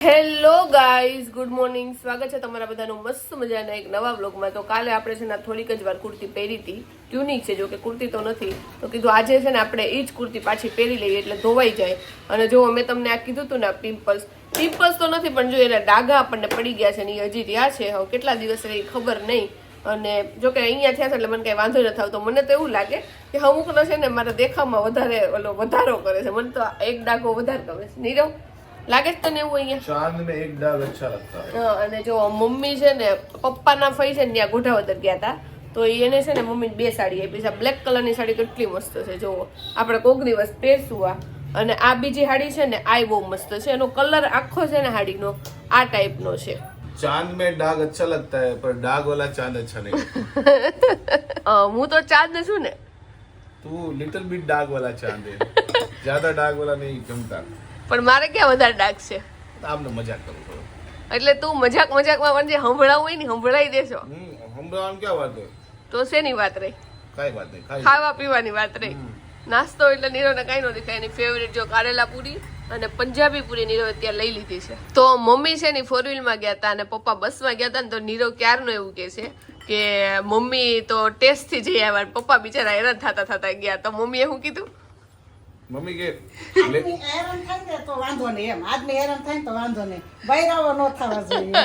Hello guys, good morning. સ્વાગત છે તમારા બધાનું મસ્ત મજાના એક નવા બ્લોગમાં. તો કાલે આપણે છે ને થોડીક જ વાર કુર્તી પહેરી હતી, ટ્યુનિક છે, જો કે કુર્તી તો નથી. તો કીધું આજે છે ને આપણે એ જ કુર્તી પાછી પહેરી લઈએ એટલે ધોવાઈ જાય. અને જો મેં તમને આ કીધું હતું ને, પિમ્પલ્સ તો નથી, પણ જો એના ડાઘા આપણને પડી ગયા છે ને એ હજી રહ્યા છે. હવે કેટલા દિવસ રહી ખબર નહીં. અને જો કે અહીંયા થયા છે એટલે મને કઈ વાંધો નથી આવતો. મને તો એવું લાગે કે અમુકનો છે ને મારા દેખાવમાં વધારો કરે છે. મને તો એક ડાઘો વધારે ગમે છે. નીરવ લાગે છે તને એવું? અહીંયા ચાંદ में एक दाग अच्छा लगता है. અને જો મમ્મી છે ને પપ્પાના ફઈ છે ને ત્યાં ગોઢાવદર ગયા હતા, તો એને છે ને મમ્મી 2 સાડી આપી છે. બ્લેક કલરની સાડી કેટલી મસ્ત છે, જોવો. આપણે કોક દિવસ પહેરશું આ. અને આ બીજી સાડી છે ને આ બહુ મસ્ત છે. એનો કલર આખો છે ને સાડીનો આ ટાઈપનો છે. चांद में दाग अच्छा लगता है पर दाग वाला चांद अच्छा नहीं. હું તો ચાંદ છું ને. तू लिटिल बिट दाग वाला चांद है, ज्यादा दाग वाला नहीं जमता. પણ મારે ક્યાં વધારે ડાઘ છે? આમને મજાક કરું છું. એટલે તું મજાકમાં મને જે સંભળાવું હોય ને સંભળાઈ દેશો. હમણાં ક્યાં વાત હોય? તો શેની વાત રહી? કઈ વાત નહીં, ખાવા પીવાની વાત રહી. નાસ્તો એટલે નીરવને કઈ ન દેખાય. એની ફેવરેટ જો કારેલા પૂરી અને પંજાબી પૂરી નીરવ ત્યાં લઈ લીધી છે. તો મમ્મી છે ને 4-wheelમાં ગયા હતા અને પપ્પા બસમાં ગયા હતા ને, તો નીરવ ક્યારનો એવું કે છે કે મમ્મી તો ટેસ્ટ થી જઈ આવ્યા. પપ્પા બિચારા હેરાન થતા ગયા. તો મમ્મીએ શું કીધું? મમ્મી કે હેરાન થાય ને તો વાંધો નહીં, એમ આજને હેરાન થાય ને તો વાંધો નહીં, બૈરાવો ન થવા જોઈએ.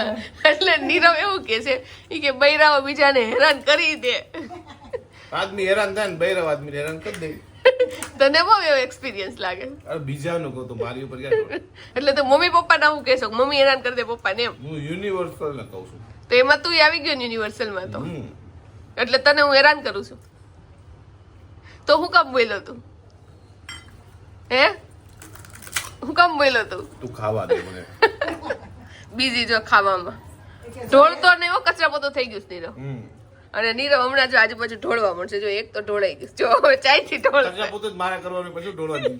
એટલે નીરવ એવું કે છે કે બૈરાઓ બીજાને હેરાન કરી દે. આદમી હેરાન થાય ને બૈરવ આદમી હેરાન કરી દે. તને બહુ એવો એક્સપિરિયન્સ લાગે? અરે બીજાનું કહું તો મારી ઉપર ક્યાં? એટલે તો મમ્મી પપ્પા ના હું કહેશો મમ્મી હેરાન કરી દે પપ્પાને એમ? હું યુનિવર્સલ ને કહું છું. તો એમાં તું આવી ગયો યુનિવર્સલમાં. તો એટલે તને હું હેરાન કરું છું તો હું કામ બોલ્યો તું? હે હું કામ બોલ્યો તું ખાવા દે મને. બીજી જો ખાવામાં ઢોળતો ને એવો કચરા પોતો થઈ ગયું છે નીરવ. અને નીરવ હમણાં જો આજુબાજુ ઢોળવા મળશે. જો એક તો ઢોળાઈ ગયું. જો હવે ચાયથી ઢોળશે. પોતે જ મારા કરવાનું પછી ઢોળવાની.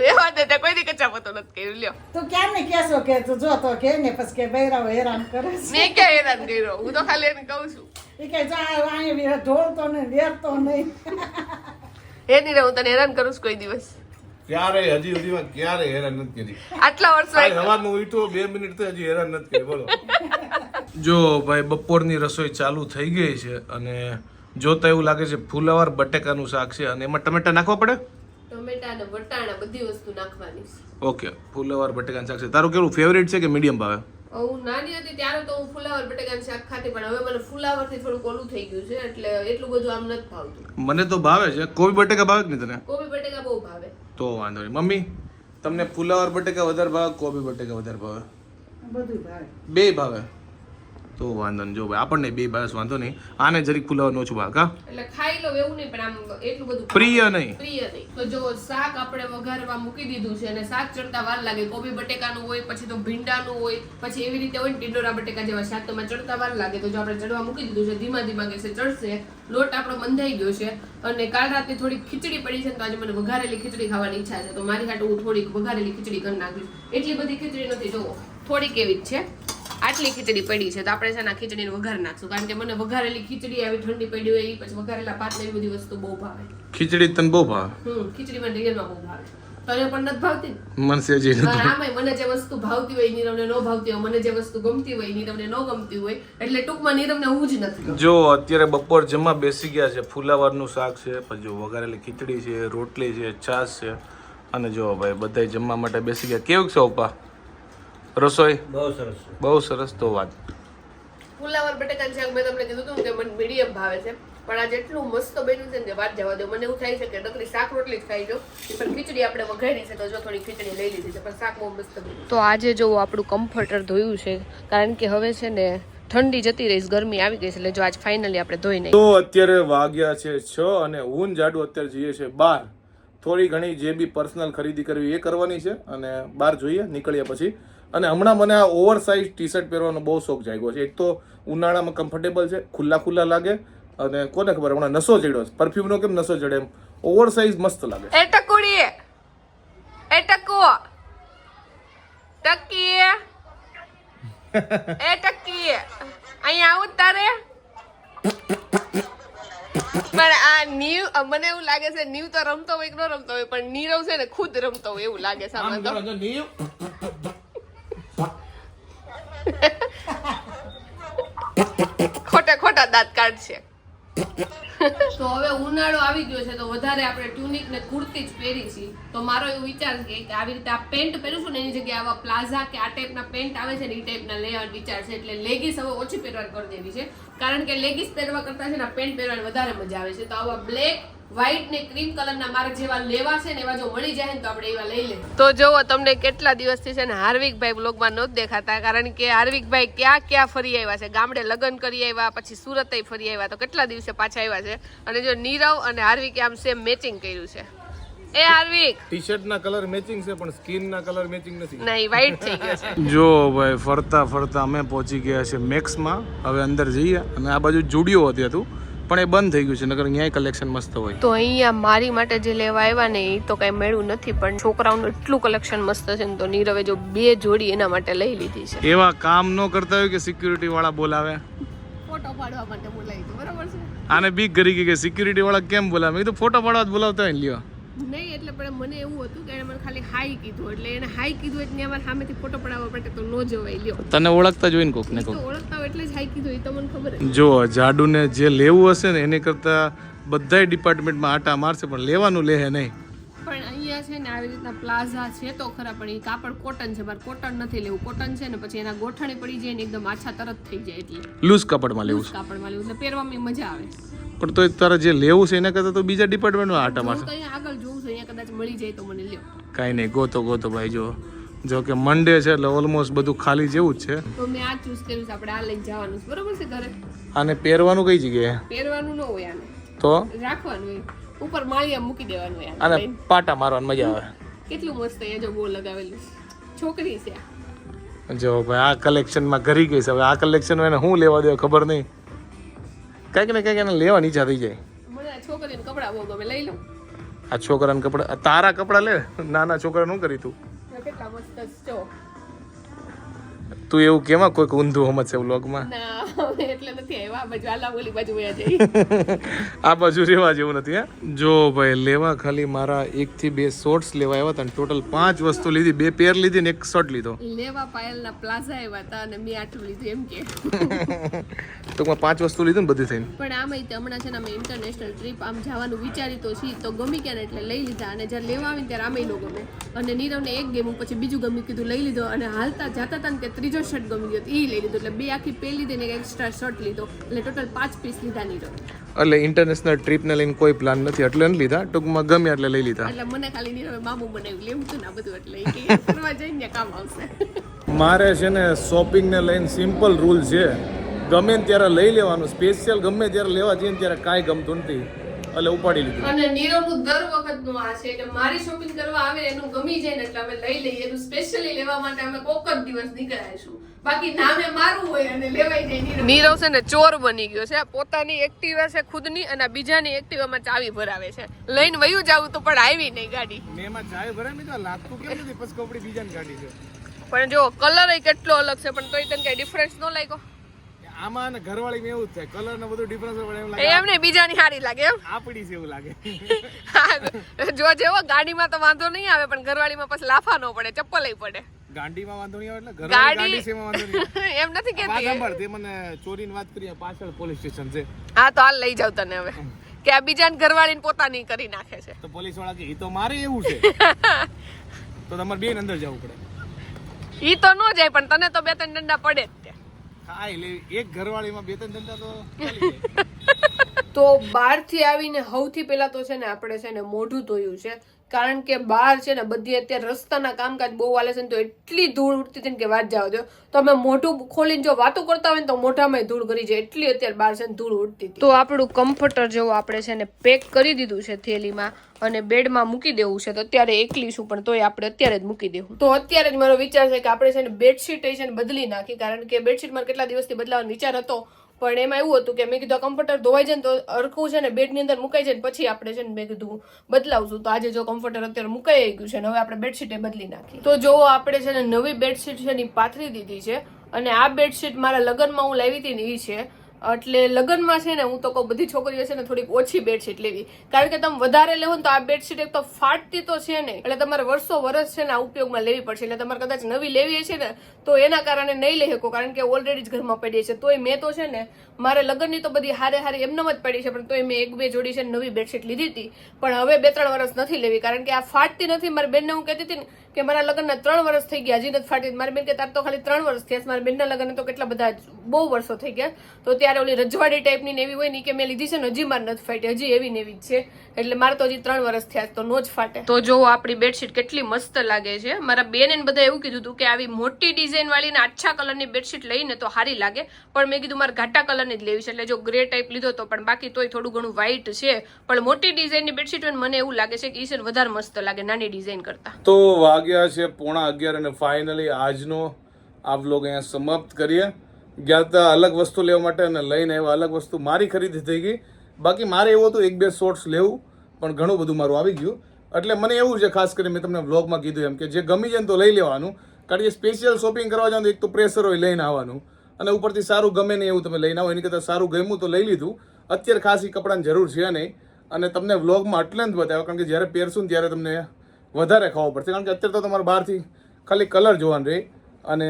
રેવા દે, તે કોઈ દી કચરા પોતો નથી કર્યું. લ્યો તું ક્યાં ને કેશો કે તું જો તો કે ને પછી કે બૈરાવો હેરાન કરે છે. મેં ક્યાં હેરાન કર્યો? હું તો ખાલી એને કહું છું. એ કે જા અહીંયા ઢોળતો ને વેરતો નહીં. હે નીરવ, હું તને હેરાન કરું છું કોઈ દિવસ? ક્યારે હજી સુધીમાં ક્યારે હેરાન નથી કરી. આટલા વર્ષમાં સવારમાં ઉઠ્યો 2 મિનિટ તો હજી હેરાન નથી કરી. બોલો. જો ભાઈ બપોરની રસોઈ ચાલુ થઈ ગઈ છે અને જોતા એવું લાગે છે ફુલાવર બટેકાનું શાક છે અને એમાં ટમેટા નાખવા પડે. ટમેટા અને વટાણા બધી વસ્તુ નાખવાની છે. ઓકે, ફુલાવર બટેકાનું શાક છે. તારું કેવું ફેવરેટ છે કે મીડિયમ ભાવે? હું નાની હતી ત્યારે તો હું ફુલાવર બટેકાનું શાક ખાતી, પણ હવે મને ફુલાવર થી થોડું ઓલું થઈ ગયું છે એટલે એટલું બધું આમ નથી ભાવતું. મને તો ભાવે છે. કોબી બટેકા ભાવે કે નહીં તને? કોબી બટેકા બહુ ભાવે. તો વાંધો નહીં. મમ્મી તમને ફુલાવર બટેકા વધારે ભાવે કોબી બટેકા વધારે ભાવે? બધું ભાવે. બે ભાવે તો વાંધો નહીં. જો ભાઈ આપણને બે ભાવે વાંધો નહીં. આને જરીક ફુલાવર ઓછું ભાવે કા? એટલે ખાઈ લો એવું નહીં, પણ આમ એટલું બધું પ્રિય નહીં. તો જો શાક આપણે વઘારવા મૂકી દીધું છે અને શાક ચડતા વાર લાગે. કોબી બટેકાનું હોય, પછી તો ભીંડાનું હોય, પછી એવી રીતે હોય ને ટીંડોરા બટેકા જેવા શાક તો ચડતા વાર લાગે. તો જો આપણે ચડવા મૂકી દીધું છે, ધીમા ધીમા ગેસે ચડશે. લોટ આપણો બંધાઈ ગયો છે અને કાલ રાતે થોડીક ખીચડી પડી છે, તો આજે મને વઘારેલી ખીચડી ખાવાની ઈચ્છા છે. તો મારી હાટુ હું થોડીક વઘારેલી ખીચડી કરી નાખીશ. એટલી બધી ખીચડી નથી, જોવો થોડીક એવી જ છે. આટલી ખીચડી પડી છે તો આપણે છે ને ખીચડીને વઘાર નાખશું, કારણ કે મને વઘારેલી ખીચડી આવી ઠંડી પડી હોય, પછી વઘારેલા ભાત ને એવી બધી વસ્તુ બહુ ભાવે. ખીચડી તને બહુ ભાવે? ખીચડી મને રિયલમાં બહુ ભાવે. તને પણ નથી ભાવતી? મને સેજી નથી. આમાંય મને જે વસ્તુ ભાવતી હોય નીરવને ન ભાવતી હોય, મને જે વસ્તુ ગમતી હોય નીરવને ન ગમતી હોય, એટલે ટૂંકમાં નીરવને હું જ નથી. જો અત્યારે બપોર જમવા બેસી ગયા છે. ફુલાવરનું શાક છે, પછી જો વઘારેલી ખીચડી છે, રોટલી છે, છાશ છે અને જો ભાઈ બધાય જમવા માટે બેસી ગયા. કેવું છે પપ્પા રસોઈ? બહુ સરસ. બહુ સરસ. તો વાત ફુલાવર બટેકાનું શાક મેં તમને કીધું હતું કે મને મીડિયમ ભાવે છે, પણ આજે એટલું મસ્ત બન્યું છે ને વાત જવા દો. મને એવું થાય છે કે નકરી શાક રોટલી જ ખાઈ જાઉં, પણ ખીચડી આપણે વઘારી છે તો જો થોડી ખીચડી લઈ લીધી છે, પણ શાક બહુ મસ્ત બન્યું. તો આજે જો આપણું કમ્ફર્ટર ધોયું છે, કારણ કે હવે છે ને ઠંડી જતી રહીશ, ગરમી આવી ગઈ છે, એટલે જો આજ ફાઇનલી આપણે ધોઈ નહીં. તો અત્યારે વાગ્યા છે 6 અને હું જાડું અત્યારે જઈએ છે બહાર. થોડી ઘણી જે બી પર્સનલ ખરીદી કરવી એ કરવાની છે અને બહાર જોઈએ નીકળ્યા પછી. અને હમણાં મને આ ઓવરસાઇઝ ટી શર્ટ પહેરવાનો બહુ શોખ જાગ્યો છે. એક તો ઉનાળામાં કમ્ફર્ટેબલ છે, ખુલ્લા લાગે અને કોને ખબર હમણાં નશો ચડ્યો છે. પરફ્યુમનો કેમ નશો ચડે એમ ઓવરસાઇઝ મસ્ત લાગે. એ ટકુડી, એ ટકુ, ટકી, એ ટકી, અહીંયા આવું તારે. પણ આ નીવ મને એવું લાગે છે નીવ તો રમતો હોય કે ન રમતો હોય, પણ નીરવ છે ને ખુદ રમતો હોય એવું લાગે છે. ગયો છે તો વધારે આપણે ટ્યુનિક ને કુર્તી જ પહેરી છે. તો મારો એવો વિચાર છે કે આવી રીતે આ પેન્ટ પહેરું છું ને એની જગ્યાએ આવા પ્લાઝા કે આ ટાઈપના પેન્ટ આવે છે ને એ ટાઈપના લેવાનો વિચાર છે. એટલે લેગીસ હવે ઓછી પહેરવાની કરી દેવી છે, કારણ કે લેગીસ પહેરવા કરતા છે ને પેન્ટ પહેરવાની વધારે મજા આવે છે. તો આવા બ્લેક, વ્હાઈટ ને ક્રીમ કલરના મારે જેવા લેવા છે ને એવા જો મળી જાય ને તો આપણે એવા લઈ લઈએ. તો જોવો તમને કેટલા દિવસથી છે ને હાર્વિકભાઈ બ્લોગમાં નહોત દેખાતા, કારણ કે હાર્વિકભાઈ ક્યાં ફરી આવ્યા છે. ગામડે લગ્ન કરી આવ્યા, પછી સુરત ફરી આવ્યા, તો કેટલા દિવસે પાછા આવ્યા છે. અને જો નીરવ અને હાર્વિકે આમ સેમ મેચિંગ કર્યું છે. એ હાર્વિક, ટી શર્ટ ના કલર મેચિંગ છે પણ સ્કિન ના કલર મેચિંગ નથી. નહીં, વ્હાઈટ થઈ ગયો છે. જો ભાઈ ફરતા ફરતા અમે પહોંચી ગયા છે મેક્સમાં. હવે અંદર જઈએ અને આ બાજુ જુડિયો હતી હતું પણ એ બંધ થઈ ગયું છે, નકર અહીંયા કલેક્શન મસ્ત હોય. તો અહીંયા મારી માટે જે લેવા આવ્યા ને એ તો કઈ મળ્યું નથી, પણ છોકરાઓનું એટલું કલેક્શન મસ્ત છે ને તો નીરવે જો 2 જોડી એના માટે લઈ લીધી છે. એવા કામ ન કરતા હોય કે સિક્યુરિટી વાળા બોલાવે, ફોટો પાડવા માટે બોલાવી તો બરાબર છે. આને બીક કરી ગઈ કે સિક્યુરિટી વાળા કેમ બોલાવે. મેં કીધું ફોટો પાડવા જ બોલાવતા હોય ને લ્યો. નહીં એટલે પણ મને એવું હતું કે એને મને ખાલી હાઈ કીધું, એટલે એને હાઈ કીધું એટલે અમારે સામેથી ફોટો પડાવવા માટે તો ન જવાય. લ્યો, તને ઓળખતા જ હોય ને કોક ને તો કોક. ઓળખતા હોય એટલે જ હાઈ કીધું, એ તો મને ખબર જ. જો જાડુને જે લેવું હશે ને એની કરતા બધાય ડિપાર્ટમેન્ટમાં આટા મારશે પણ લેવાનું લે નહીં. પણ અહીંયા છે ને આવી રીતના પ્લાઝા છે તો ખરા, પણ એ કાપડ કોટન છે. મારે કોટન નથી લેવું. કોટન છે ને પછી એના ગોઠણી પડી જાય ને એકદમ આછા તરત થઈ જાય, એટલે લૂઝ કાપડમાં લેવું છે. કાપડમાં લેવું એટલે પહેરવામાં મજા આવે. પણ તો તારે જે લેવું છે એના કરતા તો બીજા ડિપાર્ટમેન્ટમાં આટા હું મારશે. તો અહીંયા આગળ જોઉં છું, અહીંયા કદાચ મળી જાય તો મને લ્યો. કાંઈ નહીં, ગોતો ભાઈ. જો કે મંડે છે એટલે ઓલમોસ્ટ બધું ખાલી જેવું જ છે. તો મેં આ ચૂઝ કર્યું છે, આપણે આ લઈને જવાનું છે. બરોબર છે. ઘરે આને પહેરવાનું કઈ જગ્યાએ? પહેરવાનું ન હોય, આને તો રાખવાનું હોય, ઉપર માળિયા મૂકી દેવાનું હોય. આને પાટા મારવાની મજા આવે. કેટલું મસ્ત અહીંયા જો બહુ લગાવેલું છોકરી છે. જો ભાઈ આ કલેક્શનમાં ઘરી ગઈ છે. હવે આ કલેક્શન એને શું લેવા દેવા ખબર નહીં, કંઈક ને કંઈક એને લેવાની ઈચ્છા થઈ જાય. મને આ છોકરીને કપડાં બહુ ગમે, લઈ લઉં. આ છોકરાના કપડા, તારા કપડા લે. નાના છોકરા શું કરી તું? કેટલા મસ્ત છો. તું એવું કેમાં કોઈક ઊંધું સમજ છે વ્લોગમાં? ના એટલે નથી આવ્યા. આ બાજુ આલા ઓલી બાજુ વયા જઈ. આ બાજુ રેવા જેવું નથી. હા જો ભાઈ લેવા ખાલી મારા 1 થી 2 શોર્ટ્સ લેવા આવ્યા હતા, ટોટલ 5 વસ્તુ લીધી. 2 પેર લીધી ને 1 શર્ટ લીધો. લેવા પાયલના પ્લાઝા આવ્યા હતા અને મેં આટલું લીધું એમ કે. ટૂંકમાં 5 વસ્તુ લીધું ને બધી થઈને. પણ આમાં હમણાં છે ને અમે ઇન્ટરનેશનલ ટ્રીપ આમ જવાનું વિચારી તો છીએ, તો ગમી ગયા ને એટલે લઈ લીધા. અને જ્યારે લેવા આવીને ત્યારે આમે ન ગમે, અને નીરવને એક ગેમ પછી બીજું ગમ્યું કીધું લઈ લીધો. અને હાલતા જતા હતા ને કે ત્રીજો શર્ટ ગમી ગયો એ લઈ લીધો. એટલે 2 આખી પેર લીધી ને એક એક્સ્ટ્રા શર્ટ લીધો, એટલે ટોટલ 5 પીસ લીધા નીરવ. એટલે ઇન્ટરનેશનલ ટ્રીપને લઈને કોઈ પ્લાન નથી એટલે ન લીધા, ટૂંકમાં ગમ્યા એટલે લઈ લીધા. એટલે મને ખાલી નીરવે મામું બનાવ્યું લેવું હતું ને આ બધું, એટલે એ કે ફરવા જઈને કામ આવશે. મારે છે ને શોપિંગને લઈને સિમ્પલ રૂલ છે, ગમે ત્યારે લઈ લેવાનું. સ્પેશિયલ ગમે ત્યારે લેવા જઈએ ત્યારે કાંઈ ગમતું નથી એટલે ઉપાડી લીધું. અને નીરવનું દર વખતનું આ છે કે મારી શોપિંગ કરવા આવે એનું ગમી જાય ને એટલે અમે લઈ લઈએ. એનું સ્પેશિયલી લેવા માટે અમે કોક જ દિવસ નીકળાઈશું, બાકી નામે મારું હોય અને લેવાઈ જાય. નીરવ છે ને ચોર બની ગયો છે. પોતાની એક્ટિવા છે ખુદની અને બીજાની એક્ટિવામાં ચાવી ભરાવે છે. લઈને વયું જાવું તો પણ આવી નહીં ગાડી. મેં એમાં ચાય ભરાય મેં તો લાગતું કેમ નથી, પછી કપડી બીજાની ગાડી છે. પણ જો કલર કેટલો અલગ છે, પણ તોય તને કઈ ડિફરન્સ ન લાગ્યો? આમાં ને ઘરવાળી એવું જ થાય, કલર ને બધું ડિફરન્સ પડે એમ લાગે. એમને બીજાની સારી લાગે એમ આપડી છે એવું લાગે. જો જેવો ગાડીમાં તો વાંધો નહીં આવે, પણ ઘરવાળીમાં પછી લાફા ન પડે, ચપ્પલ પડે. ગાડીમાં વાંધો નહીં આવે એટલે ઘરવાળી ગાડી છે એમાં વાંધો નહીં. એમ નથી કેતી. સાંભળ, તે મને ચોરીની વાત કરી, પાછળ પોલીસ સ્ટેશન છે. હા તો હાલ લઈ જાવ તને હવે, કે આ બીજાને ઘરવાળીને પોતાની કરી નાખે છે. તો પોલીસ વાળા કે ઈ તો મારે એવું છે તો તમારે બેન અંદર જવું પડે. ઈ તો ન જાય, પણ તને તો 2-3 દંડા પડે જ તે. હા એટલે એક ઘરવાળીમાં 2-3 દંડા તો ચાલી જાય. તો બહારથી આવીને સૌથી પહેલા તો છે ને આપણે છે ને મોઢું ધોયું છે, કારણ કે બહાર છે ને બધી અત્યારે રસ્તાના કામકાજ બહુ હાલે છે ને તો એટલી ધૂળ ઉડતી હતી ને કે વાત જવા દો. તો અમે મોઢું ખોલીને જો વાતો કરતા હોય ને તો મોઢામાં ધૂળ કરી જાય, એટલી અત્યારે બહાર છે ને ધૂળ ઉડતી હતી. તો આપણું કમ્ફર્ટર જેવું આપણે છે ને પેક કરી દીધું છે થેલીમાં અને બેડમાં મૂકી દેવું છે. તો અત્યારે એકલી છું પણ તોય આપણે અત્યારે જ મૂકી દેવું. તો અત્યારે જ મારો વિચાર છે કે આપણે છે ને બેડશીટ છે ને બદલી નાખી, કારણ કે બેડશીટ મારે કેટલા દિવસથી બદલાવાનો વિચાર હતો, પણ એમાં એવું હતું કે મેં કીધું કમ્ફર્ટર ધોવાઈ જાય ને તો અરખું છે ને બેડની અંદર મુકાઈ જાય ને પછી આપણે છે ને મેં કીધું બદલાવશું. તો આજે જો કમ્ફર્ટર અત્યારે મુકાઈ ગયું છે ને હવે આપણે બેડશીટ બદલી નાખી. તો જો આપણે છે ને નવી બેડશીટ છે ને પાથરી દીધી છે, અને આ બેડશીટ મારા લગ્નમાં હું લાવી હતી ને એ છે. એટલે લગ્નમાં છે ને હું તો કહું બધી છોકરીઓ છે ને થોડીક ઓછી બેડશીટ લેવી, કારણ કે તમે વધારે લેવો ને તો આ બેડશીટ એક તો ફાટતી તો છે નહીં, એટલે તમારે વર્ષ છે ને આ ઉપયોગમાં લેવી પડશે. એટલે તમારે કદાચ નવી લેવી છે ને તો એના કારણે નહીં લઈ શકો, કારણ કે ઓલરેડી જ ઘરમાં પડી છે. તોય મેં તો છે ને મારે લગ્નની તો બધી હારે એમનેમ જ પડી છે, પણ તોય મેં 1-2 જોડી છે નવી બેડશીટ લીધી હતી. પણ હવે 2-3 વર્ષ નથી લેવી, કારણ કે આ ફાટતી નથી. મારી બેનને હું કહેતી હતી ને કે મારા લગ્નના 3 વર્ષ થઈ ગયા, હજી નથી ફાટી. મારી બેન કે તાર તો ખાલી 3 વર્ષ થયા. મારા બેનના લગ્ન તો કેટલા બધા બહુ વર્ષો થઈ ગયા. તો ત્યારે ઓલી રજવાડી ટાઈપની નેવી હોય ને કે મેં લીધી છે ને હજી મારે નથી ફાટી, હજી એવી નેવી જ છે. એટલે મારે તો હજી 3 વર્ષ થયા તો નો જ ફાટે. તો જો આપણી બેડશીટ કેટલી મસ્ત લાગે છે. મારા બેન ને બધા એવું કીધું હતું કે આવી મોટી ડિઝાઇન વાળી ને આછા કલરની બેડશીટ લઈને તો સારી લાગે, પણ મેં કીધું મારે ઘાટા કલરની જ લેવી છે. એટલે જો ગ્રે ટાઈપ લીધો તો, પણ બાકી તોય થોડું ઘણું વ્હાઈટ છે. પણ મોટી ડિઝાઇનની બેડશીટ હોય મને એવું લાગે છે કે ઈ છે વધારે મસ્ત લાગે નાની ડિઝાઇન કરતા. તો વાગ્યા છે 11:30 અને ફાઇનલી આજનો આ વ્લોગ અહીંયા સમાપ્ત કરીએ. ગયા હતા અલગ વસ્તુ લેવા માટે અને લઈને આવ્યા અલગ વસ્તુ. મારી ખરીદી થઈ ગઈ. બાકી મારે એવું હતું 1-2 શોર્ટ્સ લેવું, પણ ઘણું બધું મારું આવી ગયું. એટલે મને એવું છે, ખાસ કરીને મેં તમને વ્લોગમાં કીધું એમ કે જે ગમી જાય ને તો લઈ લેવાનું, કારણ કે સ્પેશિયલ શોપિંગ કરવા જાવ તો એક તો પ્રેશર હોય લઈને આવવાનું, અને ઉપરથી સારું ગમે નહીં એવું તમે લઈને આવો. એની કરતાં સારું ગમ્યું તો લઈ લીધું. અત્યારે ખાસ એ કપડાની જરૂર છે નહીં, અને તમને વ્લોગમાં એટલે જ બતાવ્યો કારણ કે જ્યારે પહેરશું ને ત્યારે તમને વધારે ખાવું પડશે, કારણ કે અત્યારે તો તમારે બહારથી ખાલી કલર જોવાનું રહે. અને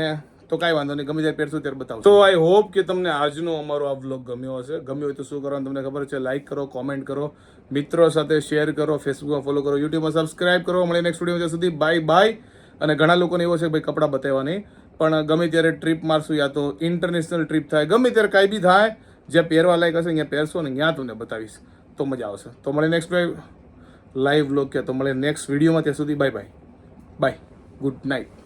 તો કાંઈ વાંધો નહીં, ગમે ત્યારે પહેરશું ત્યારે બતાવું. તો આઈ હોપ કે તમને આજનો અમારો આ વ્લોગ ગમ્યો હશે. ગમ્યો હોય તો શું કરવાનું તમને ખબર છે, લાઈક કરો, કોમેન્ટ કરો, મિત્રો સાથે શેર કરો, ફેસબુકમાં ફોલો કરો, યુટ્યુબમાં સબસ્ક્રાઇબ કરો. મળીએ નેક્સ્ટ વિડીયો સુધી. બાય. અને ઘણા લોકોને એવો છે કે ભાઈ કપડાં બતાવવા નહીં, પણ ગમે ત્યારે ટ્રીપ મારશું, યા તો ઇન્ટરનેશનલ ટ્રીપ થાય, ગમે ત્યારે કાંઈ બી થાય, જ્યાં પહેરવા લાયક હશે ત્યાં પહેરશો ને ત્યાં તમને બતાવીશ તો મજા આવશે. તો મળે નેક્સ્ટ લાઈવ વ્લોગ કે તો મળે નેક્સ્ટ વિડીયોમાં. ત્યાં સુધી બાય. Good night.